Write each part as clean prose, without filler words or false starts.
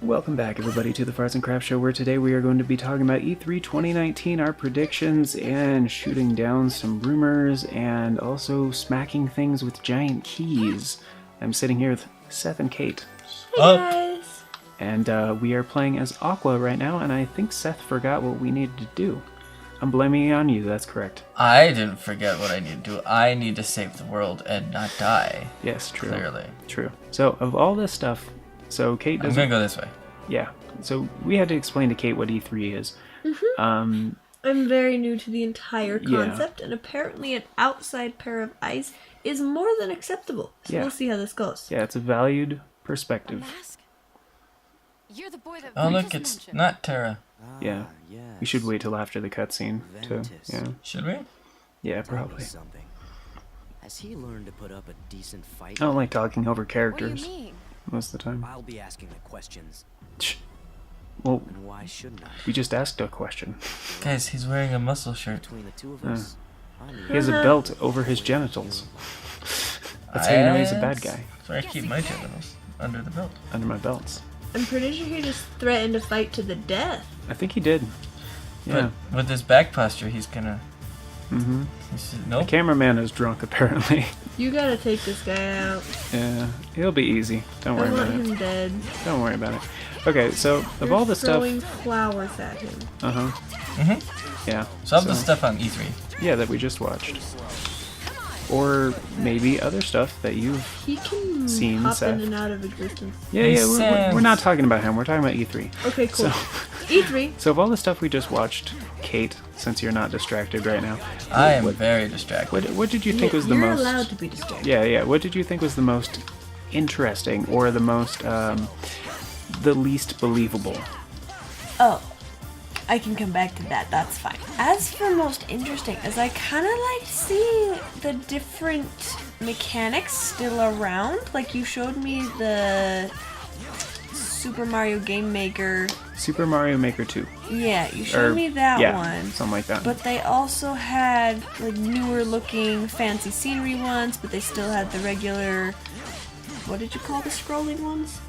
Welcome back, everybody, to the Farts and Crafts Show, where today we are going to be talking about E3 2019, our predictions, and shooting down some rumors, and also smacking things with giant keys. I'm sitting here with Seth and Kate. Hey guys! And we are playing as Aqua right now, and I think Seth forgot what we needed to do. I'm blaming it on you, that's correct. I didn't forget what I need to do. I need to save the world and not die. Yes, true. Clearly. True. So, of all this stuff, so Kate doesn't... I'm gonna go this way. Yeah. So, we had to explain to Kate what E3 is. Mm-hmm. I'm very new to the entire concept, and apparently an outside pair of eyes is more than acceptable. So we'll see how this goes. Yeah, it's a valued perspective. You're the boy that Oh look, it's not Terra. Yeah. We should wait till after the cutscene to, Should we? Yeah, probably. Has he learned to put up a decent fight? I don't like talking over characters What do you mean? most of the time. I'll be asking the questions. Well, And why shouldn't I? we just asked a question. Guys, he's wearing a muscle shirt. Between the two of us, He has a belt over his genitals. That's how you know he's a bad guy. So I keep my genitals under the belt. Under my belts. I'm pretty sure he just threatened to fight to the death. I think he did. Yeah. But with his back posture, he's gonna... Mm-hmm. Nope. The cameraman is drunk, apparently. You gotta take this guy out. Yeah, he'll be easy. Don't I worry want about him it. dead. Don't worry about it. Okay, so of all the stuff... throwing flowers at him. Yeah. So all the stuff on E3. Yeah, that we just watched. Or maybe other stuff that you've... He can Seen, hop Seth. in and out of existence. Yeah, we're not talking about him. We're talking about E3. Okay, cool. So, E3. so of all the stuff we just watched, Kate, since you're not distracted right now, I am very distracted. what did you think was the You're most... allowed to be distracted. Yeah. What did you think was the most interesting, or the most, the least believable? Oh, I can come back to that. That's fine. As for most interesting, as I kind of like seeing the different mechanics still around. Like you showed me the Super Mario Game Maker. Super Mario Maker 2. Yeah, you showed me that one. Something like that. But they also had like newer looking fancy scenery ones, but they still had the regular, what did you call the scrolling ones?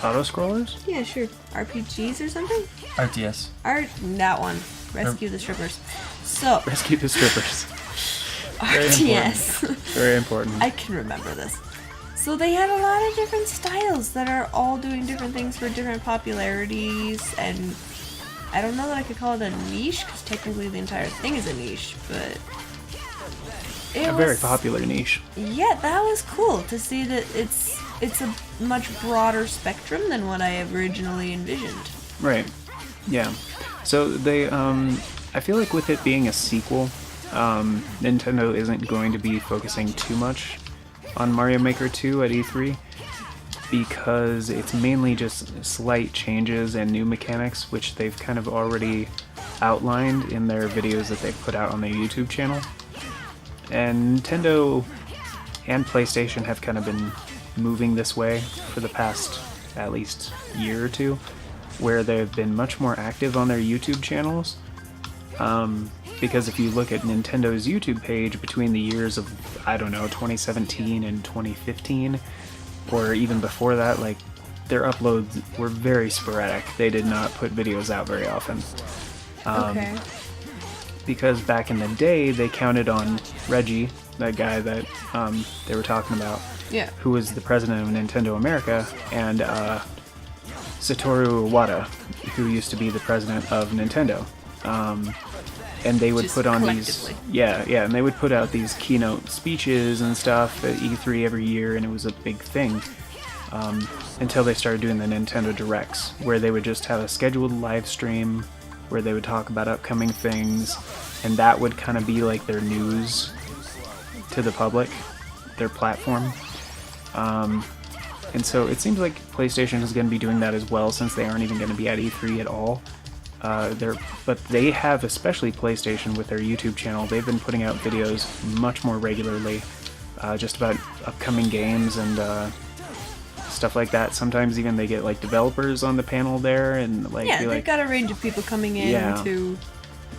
Auto-scrollers? Yeah, sure. RPGs or something? RTS. That one. Rescue the strippers. So, Rescue the strippers. RTS. Very important. I can remember this. So they had a lot of different styles that are all doing different things for different popularities, and I don't know that I could call it a niche, because technically the entire thing is a niche, but... A very popular niche. Yeah, that was cool to see that it's a much broader spectrum than what I originally envisioned. Right. Yeah. So they, I feel like with it being a sequel, Nintendo isn't going to be focusing too much on Mario Maker 2 at E3, because it's mainly just slight changes and new mechanics, which they've kind of already outlined in their videos that they've put out on their YouTube channel. And Nintendo and PlayStation have kind of been moving this way for the past at least year or two, where they've been much more active on their YouTube channels. Because if you look at Nintendo's YouTube page between the years of, I don't know, 2017 and 2015, or even before that, like, their uploads were very sporadic. They did not put videos out very often. Okay. Because back in the day, they counted on Reggie, that guy that they were talking about, who was the president of Nintendo America, and Satoru Iwata, who used to be the president of Nintendo. And they would Just put on these... and they would put out these keynote speeches and stuff at E3 every year, and it was a big thing. Until they started doing the Nintendo Directs, where they would just have a scheduled live stream where they would talk about upcoming things, and that would kind of be like their news to the public, their platform. And so it seems like PlayStation is going to be doing that as well, since they aren't even going to be at E3 at all. But they have, especially PlayStation with their YouTube channel, they've been putting out videos much more regularly, just about upcoming games and stuff like that. Sometimes even they get like developers on the panel there, and like they've got a range of people coming in to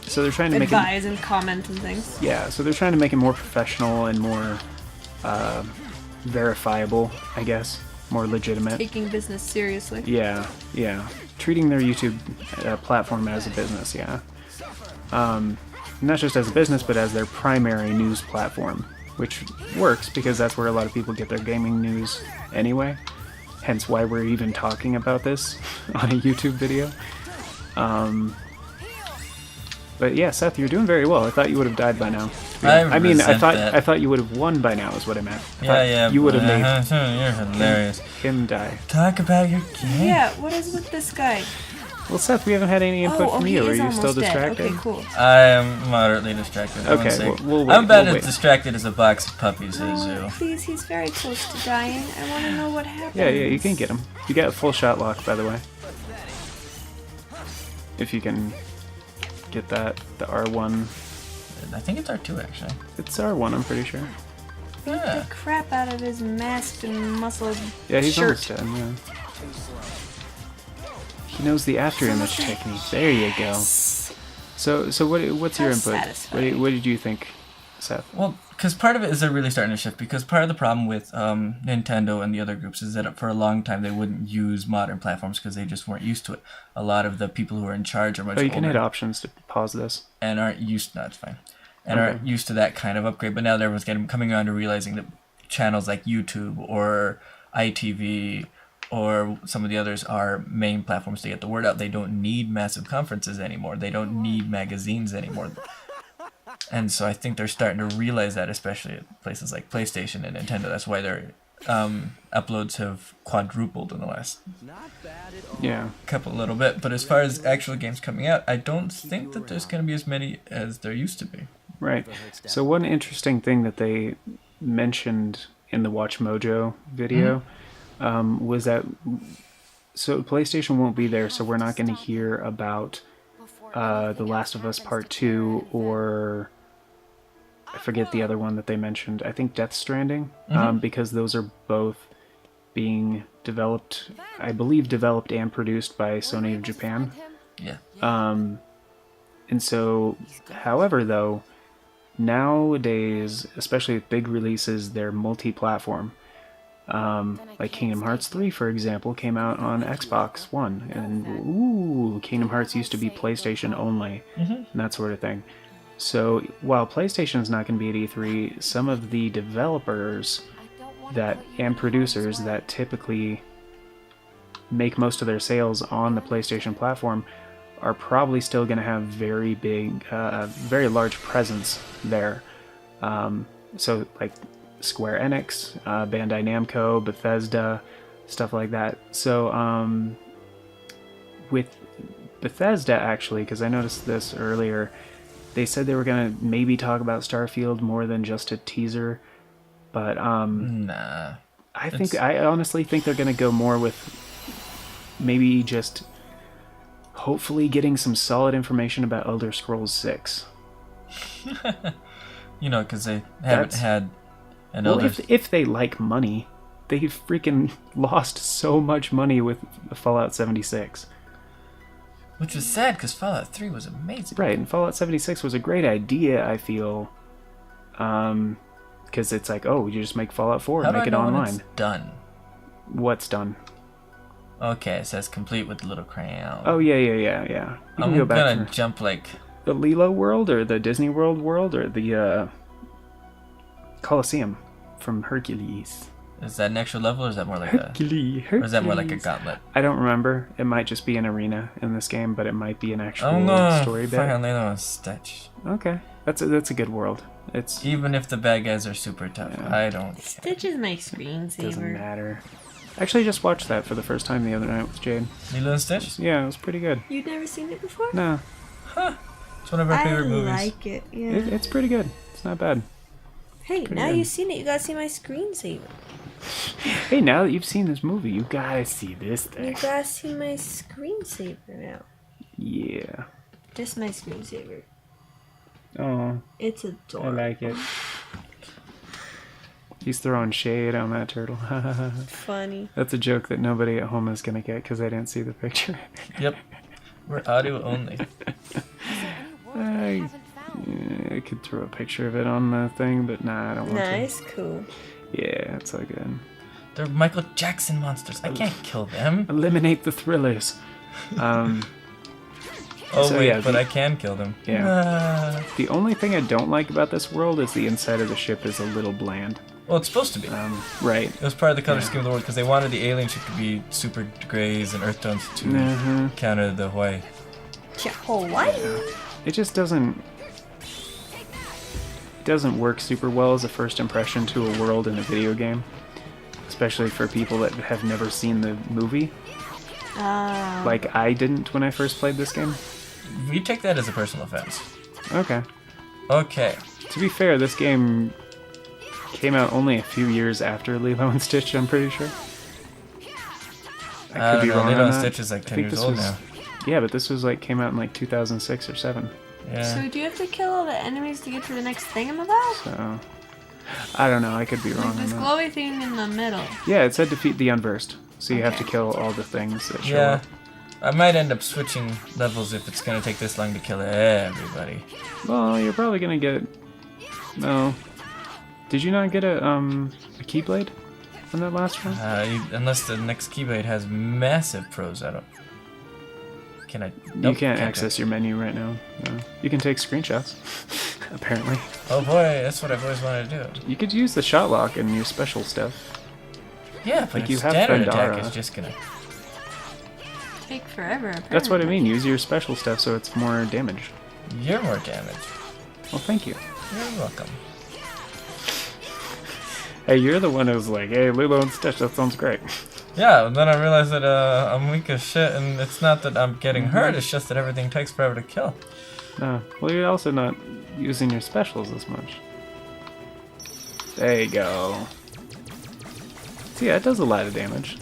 so they're trying to advise and comment and things. Yeah, so they're trying to make it more professional and more verifiable, I guess, more legitimate. Taking business seriously. Yeah, yeah. Treating their YouTube platform as a business, yeah. Not just as a business, but as their primary news platform, which works because that's where a lot of people get their gaming news anyway. Hence why we're even talking about this on a YouTube video. But yeah, Seth, you're doing very well. I thought you would have died by now. I thought you would have won by now is what I meant. Yeah. You would have made You're hilarious. him die. Talk about your game. Yeah, what is with this guy? Well, Seth, we haven't had any input from he you. Are is you still almost dead. distracted? Okay, cool. I am moderately distracted. Okay, I won't say. we'll wait, I'm about we'll as wait. distracted as a box of puppies at a zoo. Oh, please, he's very close to dying. I want to know what happened. Yeah, you can get him. You got a full shot lock, by the way. If you can get that, the R1. I think it's R2 actually. It's R1, I'm pretty sure. Beat Yeah. the crap out of his masked and muscled Yeah, he's shirt. almost dead, yeah. He knows the after image technique. There you go. So what's your That's input? satisfying. What did you think, Seth? Well, because part of it is they're really starting to shift. Because part of the problem with Nintendo and the other groups is that for a long time they wouldn't use modern platforms because they just weren't used to it. A lot of the people who are in charge are much Oh, you can older hit options to pause this. and aren't used. No, it's fine. And Okay. aren't used to that kind of upgrade. But now everyone's coming around to realizing that channels like YouTube or ITV or some of the others are main platforms to get the word out. They don't need massive conferences anymore. They don't need magazines anymore. And so I think they're starting to realize that, especially at places like PlayStation and Nintendo. That's why their uploads have quadrupled in the last Yeah. couple little bit. But as far as actual games coming out, I don't think that there's going to be as many as there used to be. Right. So one interesting thing that they mentioned in the Watch Mojo video was that so PlayStation won't be there, so we're not going to hear about The Last of Us Part 2 or I forget the other one that they mentioned. I think Death Stranding, because those are both being developed, I believe developed and produced by Sony of Japan. Yeah. And so, however, though, nowadays, especially with big releases, they're multi-platform. Like Kingdom Hearts 3, for example, came out on Xbox One, and Kingdom Hearts used to be PlayStation only, and that sort of thing. So while PlayStation is not going to be at E3, some of the developers and producers that typically make most of their sales on the PlayStation platform are probably still going to have very big, very large presence there. So like Square Enix, Bandai Namco, Bethesda, stuff like that. So with Bethesda, actually, because I noticed this earlier, they said they were going to maybe talk about Starfield more than just a teaser, but Nah. I honestly think they're going to go more with maybe just hopefully getting some solid information about Elder Scrolls 6. You know, because they haven't had an Well, Elder... if they like money, they freaking lost so much money with Fallout 76. Which was sad, because Fallout 3 was amazing. Right, and Fallout 76 was a great idea, I feel. Because it's like, oh, you just make Fallout 4 How and do make I it know when online. it's done? What's done? Okay, it says complete with the little crayon. Oh, yeah. You can I'm go back gonna to jump like... the Lilo world, or the Disney World world, or the Colosseum from Hercules. Is that an actual level, or is that more like a... Hercules. Or is that more like a gauntlet? I don't remember. It might just be an arena in this game, but it might be an actual I'm gonna story bit. fucking land on Stitch. Okay, that's a good world. It's Even if the bad guys are super tough, Yeah. I don't care. Stitch is my doesn't screensaver. matter. Actually, I just watched that for the first time the other night with Jade. Lilo and Stitch? Yeah, it was pretty good. You've never seen it before? No, It's one of our favorite movies. I like it, yeah. it's pretty good. It's not bad. Hey, pretty now good. you've seen it, you gotta see my screensaver. Hey, now that you've seen this movie, you gotta see this You thing. gotta see my screensaver now. Yeah. Just my screensaver. Oh, It's I adorable. like it. He's throwing shade on that turtle. Funny. That's a joke that nobody at home is gonna get because they didn't see the picture. Yep. We're audio only. I could throw a picture of it on the thing, but nah, I don't want Nice, cool. to. Yeah, it's all good. They're Michael Jackson monsters. I can't kill them. Eliminate the thrillers. Oh So, wait, yeah, but the- I can kill them. Yeah. The only thing I don't like about this world is the inside of the ship is a little bland. Well, it's supposed to be. Right. It was part of the color Yeah. scheme of the world because they wanted the alien ship to be super grays and earth tones to counter the Hawaii. Hawaii. It just doesn't work super well as a first impression to a world in a video game, especially for people that have never seen the movie. Like I didn't when I first played this game. We take that as a personal offense. Okay. Okay. To be fair, this game came out only a few years after Lilo and Stitch, I'm pretty sure. I could be wrong Lilo on and that. Stitch is like I 10 think years this old was- now. Yeah, but this was like came out in like 2006 or 7. Yeah. So do you have to kill all the enemies to get to the next thing in the map? So I don't know. I could be wrong Like on this that. glowy thing in the middle. Yeah, it said defeat the unversed, so you have to Okay. kill all the things that show Yeah. up. I might end up switching levels if it's gonna take this long to kill everybody. Well, you're probably gonna get. No. Did you not get a keyblade on that last one? Unless the next Keyblade has massive pros, I don't. Can I? Nope, You can't access your menu right now. No. You can take screenshots. Apparently, Oh boy, that's what I've always wanted to do. you could use the shot lock in your special stuff. Yeah, but Like, you a have standard Pandora. attack is just gonna. Take forever. That's what I apparently. mean. Use your special stuff so it's more damage. You're more damage. Well, thank you. You're welcome. Hey, you're the one who's like, hey, Lilo and Stitch, that sounds great. Yeah, and then I realized that I'm weak as shit, and it's not that I'm getting hurt, it's just that everything takes forever to kill. No. Well, you're also not using your specials as much. There you go. So yeah, it does a lot of damage.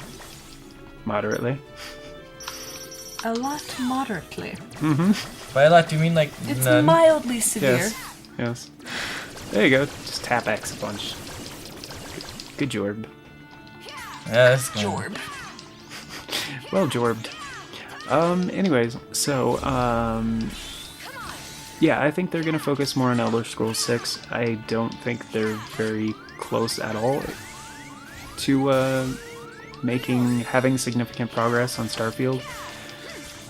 Moderately. A lot moderately. By a lot, do you mean like It's none? mildly severe. Yes. Yes. There you go. Just tap X a bunch. Good jorb. Yeah, that's good. Jorb. Well jorbed. Anyways, so, yeah, I think they're gonna focus more on Elder Scrolls 6. I don't think they're very close at all to, having significant progress on Starfield.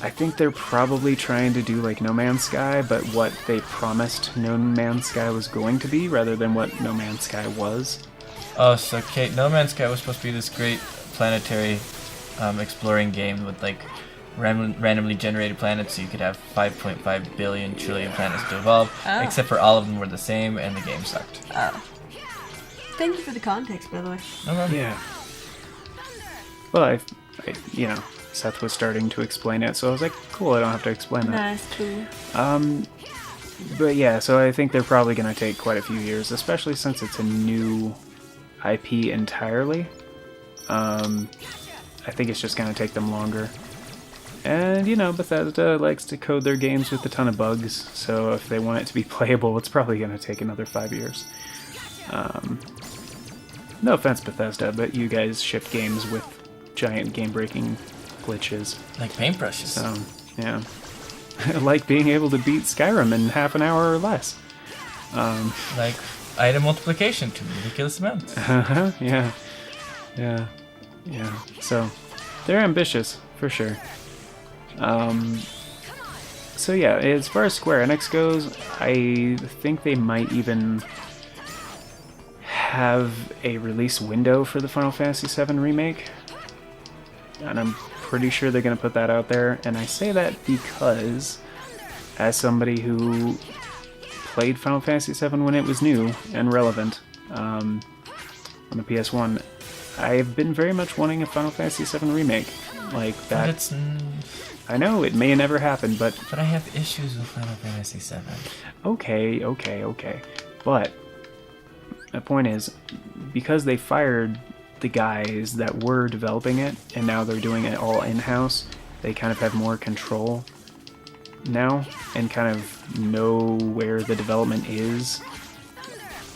I think they're probably trying to do like No Man's Sky, but what they promised No Man's Sky was going to be, rather than what No Man's Sky was. Oh, so Kate, No Man's Sky was supposed to be this great planetary exploring game with like randomly generated planets, so you could have 5.5 billion trillion planets to evolve, except for all of them were the same, and the game sucked. Thank you for the context, by the way. No problem. Yeah. Well, I you know, Seth was starting to explain it, so I was like, cool, I don't have to explain that. Nice, cool. But yeah, so I think they're probably going to take quite a few years, especially since it's a new IP entirely. I think it's just going to take them longer. And, you know, Bethesda likes to code their games with a ton of bugs, so if they want it to be playable, it's probably going to take another 5 years. No offense, Bethesda, but you guys ship games with giant game-breaking glitches. Like paintbrushes. So, yeah. Like being able to beat Skyrim in half an hour or less. Like item multiplication to ridiculous amounts. Yeah. Yeah. Yeah. So, they're ambitious, for sure. So yeah, as far as Square Enix goes, I think they might even have a release window for the Final Fantasy VII Remake. And I'm pretty sure they're going to put that out there. And I say that because, as somebody who played Final Fantasy VII when it was new and relevant on the PS1, I've been very much wanting a Final Fantasy VII Remake. Like But that. it's. I know it may never happen, but But I have issues with Final Fantasy VII. okay. But the point is, because they fired the guys that were developing it, and now they're doing it all in-house, they kind of have more control now, and kind of know where the development is,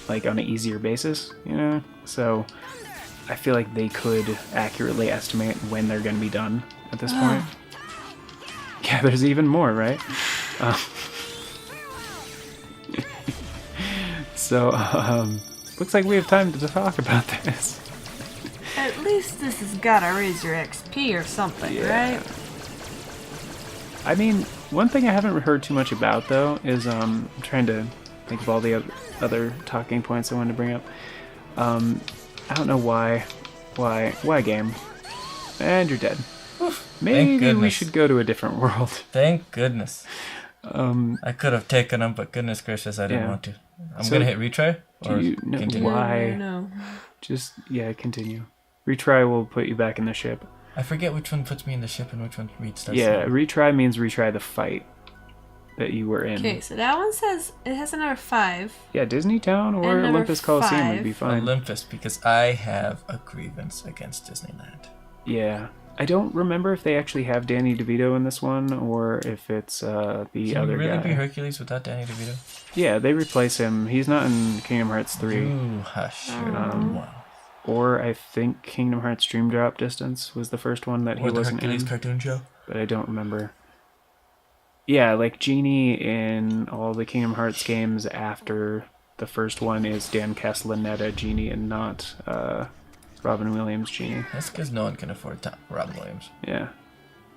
like on an easier basis, you know? So I feel like they could accurately estimate when they're going to be done at this point. Yeah, there's even more, right? So, looks like we have time to talk about this. At least this has gotta raise your XP or something, Yeah. right? I mean, one thing I haven't heard too much about though is I'm trying to think of all the other talking points I wanted to bring up. I don't know why game? And you're dead. Maybe we goodness. should go to a different world. Thank goodness. I could have taken him, but goodness gracious, I didn't Yeah. want to. I'm So, gonna hit retry or you know continue. why? No. Just continue. Retry will put you back in the ship. I forget which one puts me in the ship and which one restarts. Yeah, the- retry means retry the fight that you were in. Okay, so that one says it has a number 5. Yeah, Disney Town or And number Olympus Coliseum would be 5. fine. Olympus, because I have a grievance against Disneyland. Yeah. I don't remember if they actually have Danny DeVito in this one or if it's the Can other you really guy. be Hercules without Danny DeVito? Yeah, they replace him. He's not in Kingdom Hearts 3. Ooh, hush. Wow. Or I think Kingdom Hearts Dream Drop Distance was the first one that he Or the wasn't Hercules in, cartoon show. but I don't remember. Yeah, like Genie in all the Kingdom Hearts games after the first one is Dan Castellaneta Genie and not Robin Williams Genie. That's because no one can afford Robin Williams. Yeah.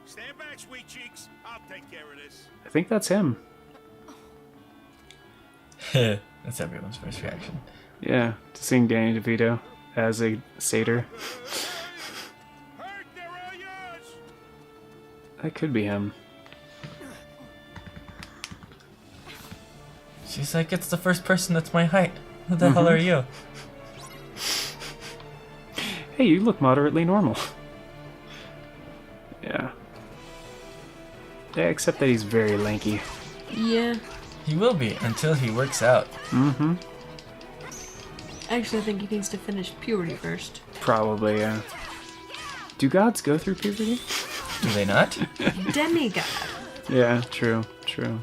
Stand back, sweet cheeks. I'll take care of this. I think that's him. That's everyone's first reaction. Yeah, to seeing Danny DeVito as a satyr. Hurt, they're all yours. That could be him. She's like, it's the first person that's my height. Who the hell are you? Hey, you look moderately normal. Yeah. Yeah, except that he's very lanky. Yeah. He will be until he works out. Mm-hmm. Actually, I think he needs to finish puberty first. Probably, yeah. Do gods go through puberty? Do they not? Demigod. Yeah, true, true.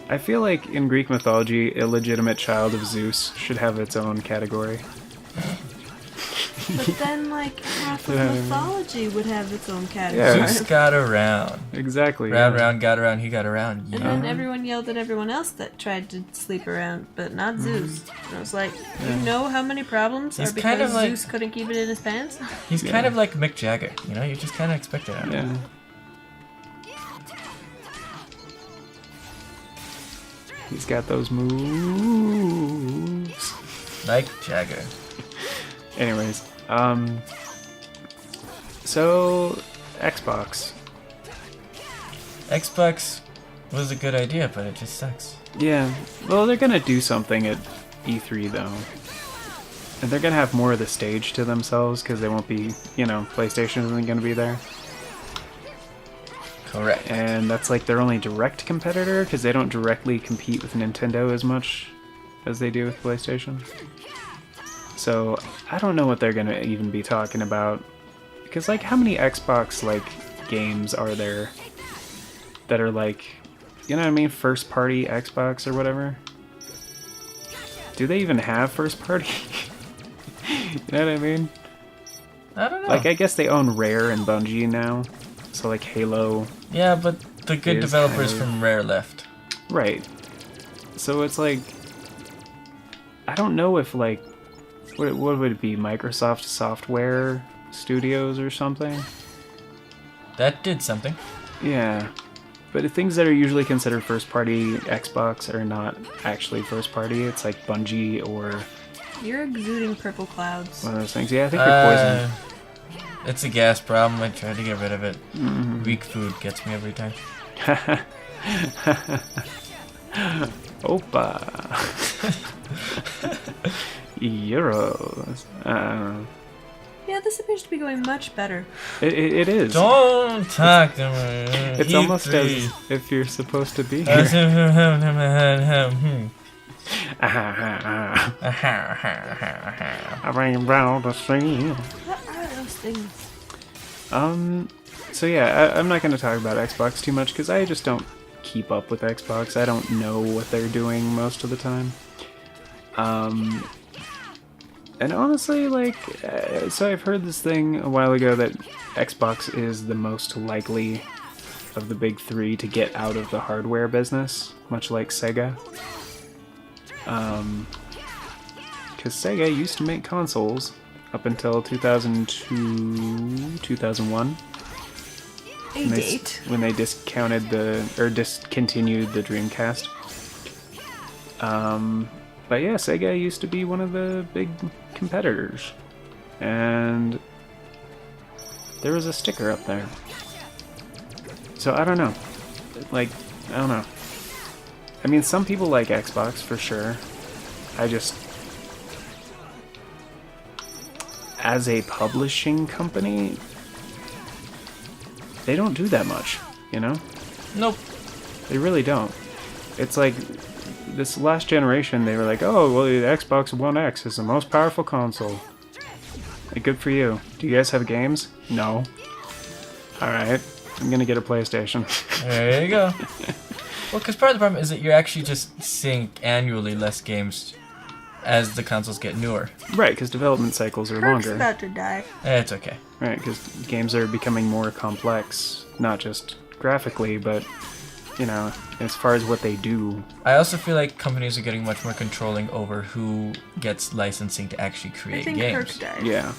I feel like in Greek mythology, illegitimate child of Zeus should have its own category. But then, like, half of Yeah. mythology would have its own category. Yeah. Zeus got around. Exactly. Round, yeah. round, got around, he got around. And Yeah. then everyone yelled at everyone else that tried to sleep around, but not Zeus. And I was like, you know how many problems He's are because kind of like- Zeus couldn't keep it in his pants? He's kind of like Mick Jagger, you know? You just kind of expect it out of him. Yeah. He's got those moves. Like Jagger. Anyways, so Xbox. Xbox was a good idea, but it just sucks. Yeah, well, they're gonna do something at E3 though, and they're gonna have more of the stage to themselves because they won't be, PlayStation isn't gonna be there, Correct. and that's like their only direct competitor because they don't directly compete with Nintendo as much as they do with PlayStation. So I don't know what they're gonna even be talking about because like how many Xbox like games are there that are like, you know what I mean, first party Xbox or whatever? Do they even have first party? You know what I mean? I don't know. Like I guess they own Rare and Bungie now. So like Halo, Yeah, but the good is developers kind of- from Rare left. right. So it's like I don't know if like what would it be, Microsoft Software Studios or something? That did something. Yeah. But the things that are usually considered first party Xbox are not actually first party. It's like Bungie or You're exuding purple clouds. one of those things. Yeah, I think you're poisoned. It's a gas problem. I tried to get rid of it. Mm-hmm. Weak food gets me every time. Opa. Euros. I don't know. Yeah, this appears to be going much better. It is. Don't talk to me. It's almost as if you're supposed to be here. I I ran round the sea. What are those things? So yeah, I'm not going to talk about Xbox too much because I just don't keep up with Xbox. I don't know what they're doing most of the time. And honestly, like, so I've heard this thing a while ago that Xbox is the most likely of the big three to get out of the hardware business, much like Sega. Because because Sega used to make consoles up until 2002, 2001. When they discounted discontinued the Dreamcast. But yeah, Sega used to be one of the big competitors. And there was a sticker up there. So I don't know. Like, I don't know. I mean, some people like Xbox for sure. As a publishing company, they don't do that much, you know? Nope. They really don't. It's like this last generation, they were like, oh, well, the Xbox One X is the most powerful console. Like, good for you. Do you guys have games? No. Alright, I'm gonna get a PlayStation. There you go. Well, because part of the problem is that you're actually just seeing annually less games as the consoles get newer. Right, because development cycles are Kirk's longer. about to die. It's okay. Right, because games are becoming more complex, not just graphically, but, you know, as far as what they do. I also feel like companies are getting much more controlling over who gets licensing to actually I create think games. Kirk died. Yeah.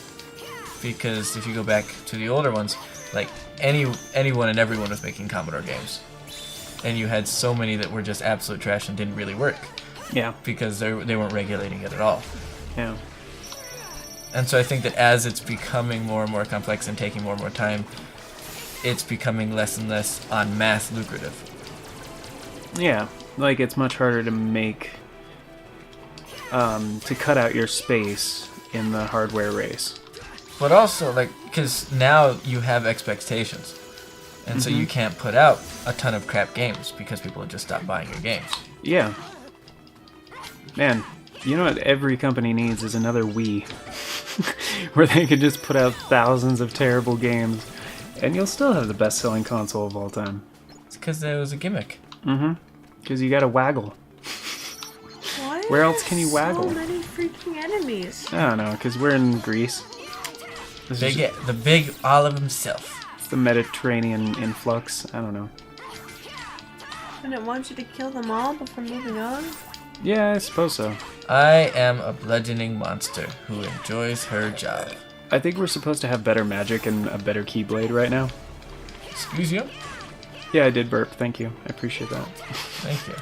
Because if you go back to the older ones, like anyone and everyone was making Commodore games. And you had so many that were just absolute trash and didn't really work. Yeah. Because they weren't regulating it at all. Yeah. And so I think that as it's becoming more and more complex and taking more and more time, it's becoming less and less en masse lucrative. Yeah. Like, it's much harder to make... to cut out your space in the hardware race. But also, like, because now you have expectations. And so you can't put out a ton of crap games because people have just stopped buying your games. Yeah. Man, you know what every company needs is another Wii. Where they can just put out thousands of terrible games, and you'll still have the best-selling console of all time. It's because there was a gimmick. Mm-hmm. Because you gotta waggle. Why Where are else can you there waggle? So many freaking enemies. I don't know, because we're in Greece. This is The big Olive himself. the Mediterranean influx. I don't know. And it wants you to kill them all before moving on? Yeah, I suppose so. I am a bludgeoning monster who enjoys her job. I think we're supposed to have better magic and a better Keyblade right now. Excuse you? Yeah, I did burp. Thank you. I appreciate that. Thank you.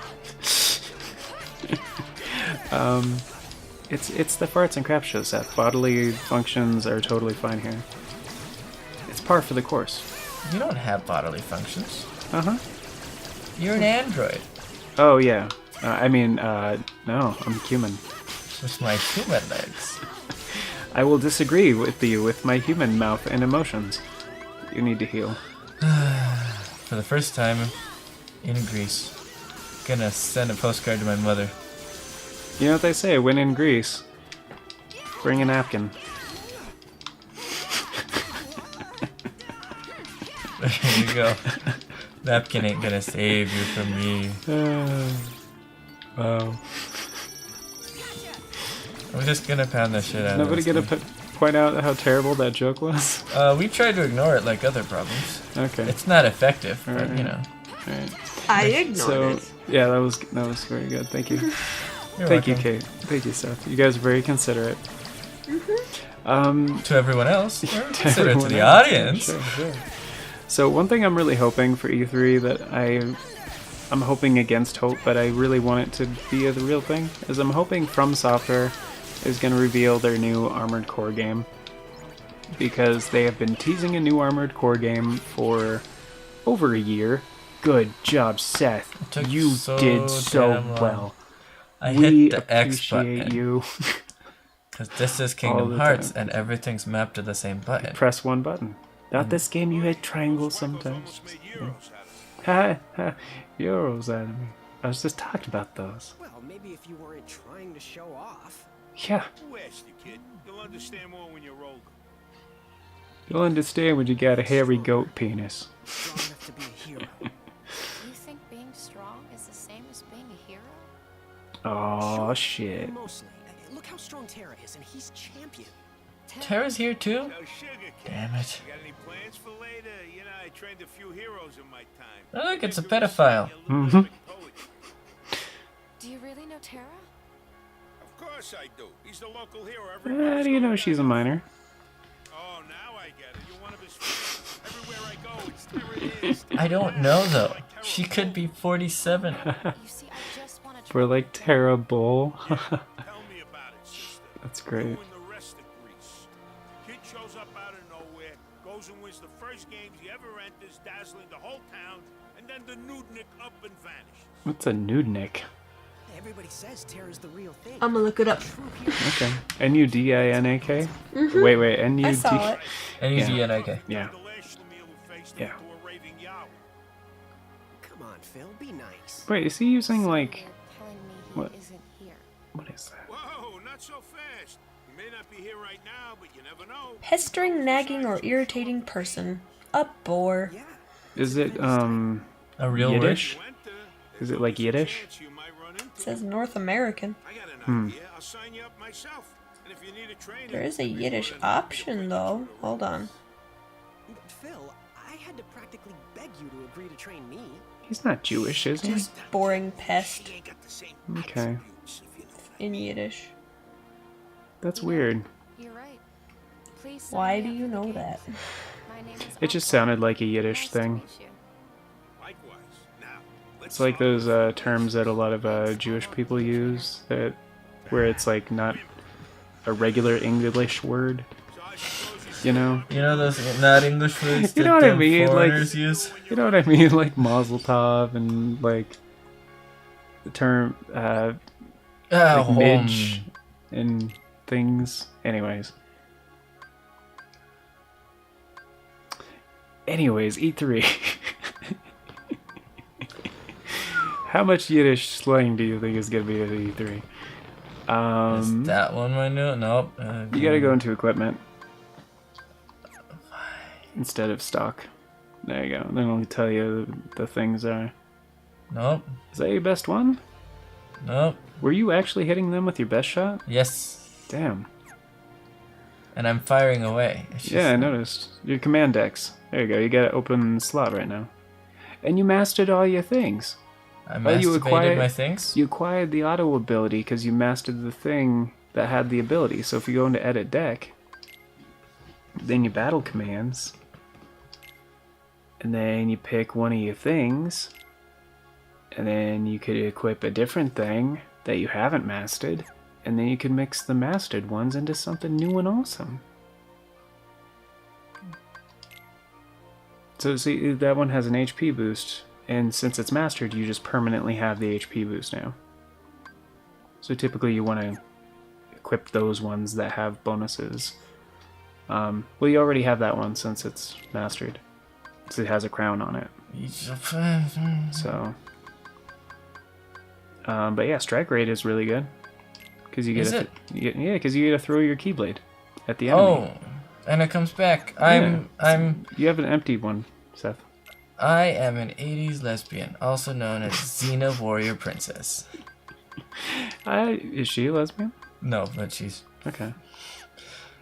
It's the farts and crap show, Seth. Bodily functions are totally fine here. It's par for the course. You don't have bodily functions. Uh-huh. You're an android. Oh, yeah. No, I'm human. With my human legs. I will disagree with you with my human mouth and emotions. You need to heal. For the first time in Greece. Gonna send a postcard to my mother. You know what they say, when in Greece, bring a napkin. There you go. Napkin ain't gonna save you from me. Wow. I'm just gonna pound the shit out Nobody of this gonna thing. point out how terrible that joke was? We tried to ignore it like other problems. Okay. It's not effective, but Alright. you know. Alright. I ignored So, it. yeah, that was very good. Thank you. You're Thank you, welcome. Kate. Thank you, Seth. You guys are very considerate. To everyone else, or consider it to everyone the else. audience. Sure. So one thing I'm really hoping for E3 that I'm hoping against hope, but I really want it to be the real thing, is I'm hoping From Software is going to reveal their new Armored Core game. Because they have been teasing a new Armored Core game for over a year. Good job, Seth. took You so did so damn long. well. I We hit the X appreciate button. you. Because this is All Kingdom the Hearts time. and everything's mapped to the same button. Press one button. Not this game, you hit triangles sometimes. Ha ha. Euros out of me. I was just talking about those. Well, maybe if you weren't trying to show off. Yeah. Who asked you, kid? You'll understand more when you're older. You'll understand when you got a hairy goat penis. Strong enough to be a hero. You think being strong is the same as being a hero? Oh shit. Mostly. Look how strong Terra is, and he's champion. Tara's here too? No sugar, kid. Damn it. You got any plans for later? You know, I trained a few heroes in my time. Oh, look, it's a pedophile. A little bit of poetry. Do you really know Tara? Of Of course I do. He's the local hero. Everybody. How do you know she's a minor? Oh, now I get it. You're one of his fans. Everywhere I go, it's there it is. I don't know though. She could be 47. You see, I just want to For like terrible. Tell me about it, sister. That's great. You and the rest of Greece. Kid shows up out of nowhere, goes and wins the first games he ever enters, dazzling the whole town, and then the nudnik up and vanishes. What's a nudnik? Everybody says Terra's the real thing. I'm gonna look it up. Okay. N-U-D-I-N-A-K? Wait, N-U-D... I saw it. N-U-D-N-I-K. Yeah. The last Schlemiel who faced Yeah. him to a raving yow. Come on, Phil, be nice. Wait, is he using like... You're telling me he What? isn't here. What is that? Whoa, not so fast. He may not be here right now, but you never know. Pestering, nagging, or irritating person. A bore. Yeah. Is it, A real Yiddish? You enter, Is there's it like always a Yiddish? chance you might run into It says him. North American. I got an idea. I'll sign you up myself. And if you need a trainer, There is a maybe Yiddish one of the option though. Hold on. Phil, I had to practically beg you to agree to train me. He's not Jewish, is he? Just boring pest He ain't got the same Okay. attributes, if you know that. in Yiddish. That's weird. You're right. Please. sign Why me do up you for the know games. that? My name is It just Aqua. sounded like a Yiddish Nice to thing. meet you. Likewise. Now, let's It's like talk those about terms that a lot of Jewish people use, that where it's like not a regular English word, So I suppose you know? You know those not English words You that know what I them mean, like- foreigners use? You know what I mean? Like Mazel Tov and like the term like midge and things. Anyways, E3. How much Yiddish slang do you think is gonna be at E3? Is that one my note? Nope. You gotta go into equipment instead of stock. There you go. Then I'll tell you the things are. Nope. Is that your best one? Nope. Were you actually hitting them with your best shot? Yes. Damn. And I'm firing away. It's just- Yeah, I noticed. Your command decks. There you go. You got an open slot right now. And you mastered all your things. I Well, you masturbated acquired- my things. You acquired the auto ability because you mastered the thing that had the ability. So if you go into edit deck, then you battle commands, and then you pick one of your things, and then you could equip a different thing that you haven't mastered, and then you could mix the mastered ones into something new and awesome. So see, that one has an HP boost, and since it's mastered, you just permanently have the HP boost now. So typically you want to equip those ones that have bonuses. Well, you already have that one since it's mastered. So it has a crown on it. So, but yeah, strike rate is really good because you get Is it? yeah, because you get to throw your keyblade at the enemy. Oh, and it comes back. I'm You have an empty one, Seth. I am an 80s lesbian, also known as Xena Warrior Princess. Is she a lesbian? No, but she's Okay.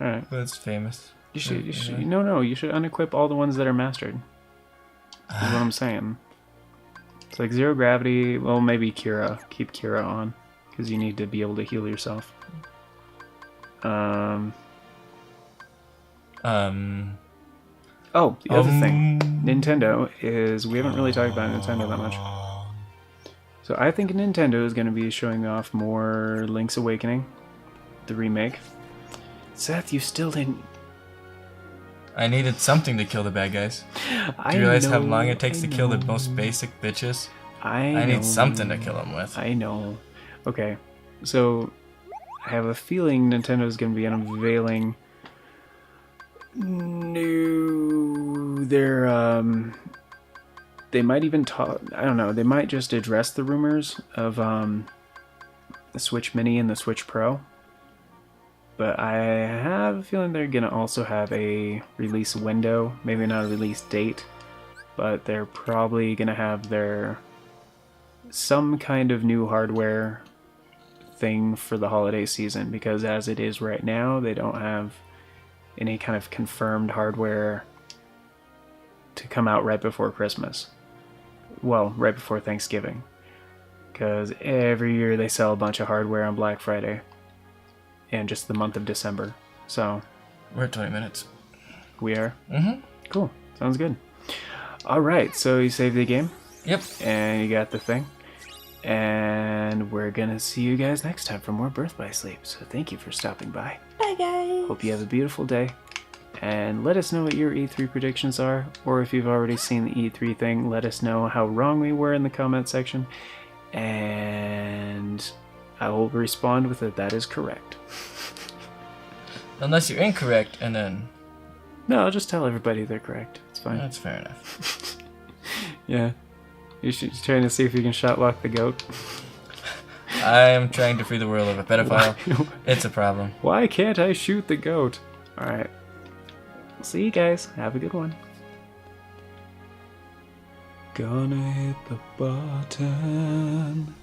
All right. that's famous. You should. No. You should unequip all the ones that are mastered. Is what I'm saying. It's like zero gravity. Well, maybe Kira. Keep Kira on because you need to be able to heal yourself. Oh, the other thing, Nintendo is. We haven't really talked about Nintendo that much. So I think Nintendo is going to be showing off more Link's Awakening, the remake. Seth, you still didn't. I needed something to kill the bad guys. I Do you realize how know, long it takes I to kill the know. most basic bitches? I I know. need something to kill them with. I know. Okay, so I have a feeling Nintendo's going to be unveiling they might even talk. I don't know. They might just address the rumors of the Switch Mini and the Switch Pro. But I have a feeling they're going to also have a release window. Maybe not a release date, but they're probably going to have their some kind of new hardware thing for the holiday season, because as it is right now, they don't have any kind of confirmed hardware to come out right before Christmas. Well, right before Thanksgiving. Because every year they sell a bunch of hardware on Black Friday. in just the month of December. So We're at 20 minutes. we are. Mm-hmm. Cool. Sounds good. All right. So you saved the game Yep. and you got the thing. And we're going to see you guys next time for more Birth by Sleep. So thank you for stopping by. Bye, guys. Hope you have a beautiful day. And let us know what your E3 predictions are. Or if you've already seen the E3 thing, let us know how wrong we were in the comment section. And I will respond with that is correct. Unless you're incorrect, and then... No, I'll just tell everybody they're correct. It's fine. That's fair enough. Yeah. You're trying to see if you can shotlock the goat. I am trying to free the world of a pedophile. It's a problem. Why can't I shoot the goat? Alright. See you guys. Have a good one. Gonna hit the button.